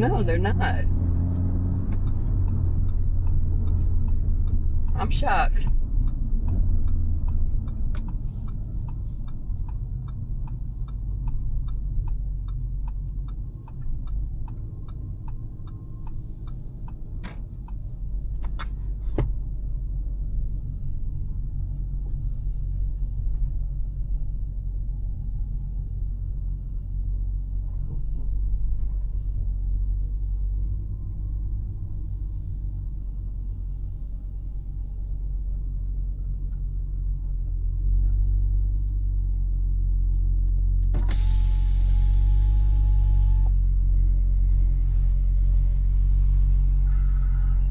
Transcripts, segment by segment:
No, they're not. I'm shocked.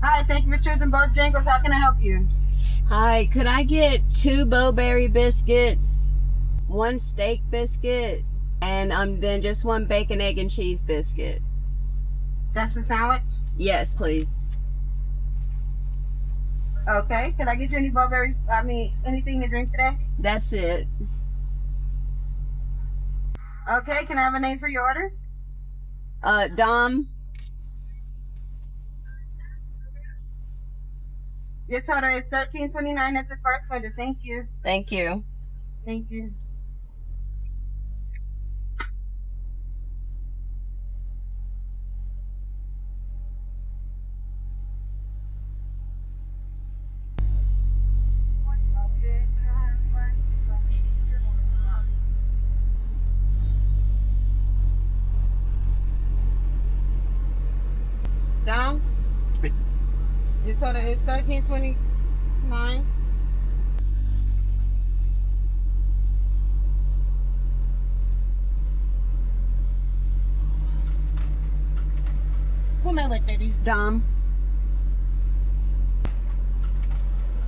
Hi, thank you for choosing Bojangles. How can I help you? Hi, could I get 2 Bowberry biscuits, 1 steak biscuit, and then just 1 bacon, egg, and cheese biscuit? That's the sandwich? Yes, please. Okay. Can I get you anything to drink today? That's it. Okay. Can I have a name for your order? Dom. Your total is $13.29 at the first order. Thank you. Thank you. Thank you. Down. Your total is $13.29. Who am I with, ladies? Dom.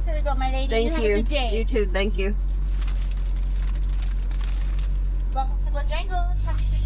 Here we go, my lady. Thank Have you. a good day. You too. Thank you. Welcome to Bojangles. Have a good day.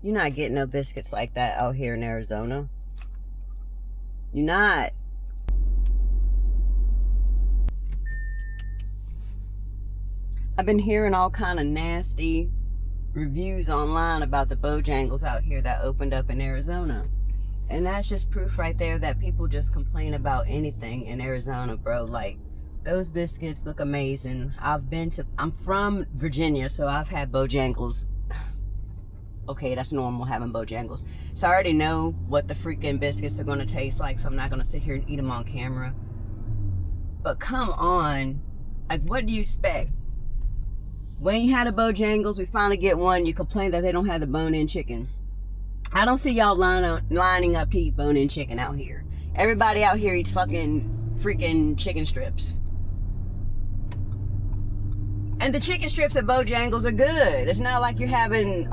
You're not getting no biscuits like that out here in Arizona. You're not. I've been hearing all kind of nasty reviews online about the Bojangles out here that opened up in Arizona. And that's just proof right there that people just complain about anything in Arizona, bro. Like, those biscuits look amazing. I'm from Virginia, so I've had Bojangles. Okay, that's normal having Bojangles. So I already know what the freaking biscuits are gonna taste like, so I'm not gonna sit here and eat them on camera. But come on, like, what do you expect? We ain't had a Bojangles, we finally get one, you complain that they don't have the bone-in chicken. I don't see y'all lining up to eat bone-in chicken out here. Everybody out here eats freaking chicken strips. And the chicken strips at Bojangles are good. It's not like you're having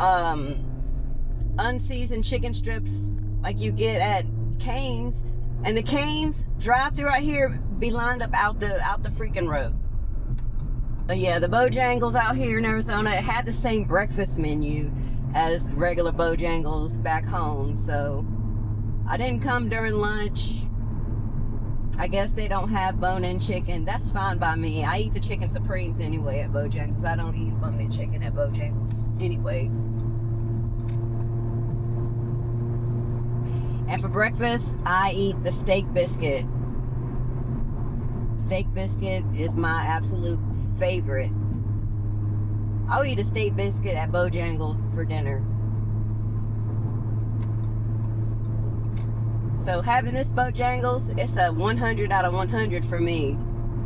unseasoned chicken strips like you get at Cane's. And the Cane's drive-thru right here be lined up out the freaking road. But yeah, the Bojangles out here in Arizona, it had the same breakfast menu as the regular Bojangles back home. So I didn't come during lunch. I guess they don't have bone-in chicken. That's fine by me. I eat the chicken supremes anyway at Bojangles. I don't eat bone-in chicken at Bojangles anyway. And for breakfast, I eat the steak biscuit. Steak biscuit is my absolute favorite. I'll eat a steak biscuit at Bojangles for dinner. So having this Bojangles, it's a 100 out of 100 for me.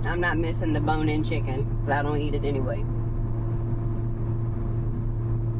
I'm not missing the bone-in chicken, because I don't eat it anyway.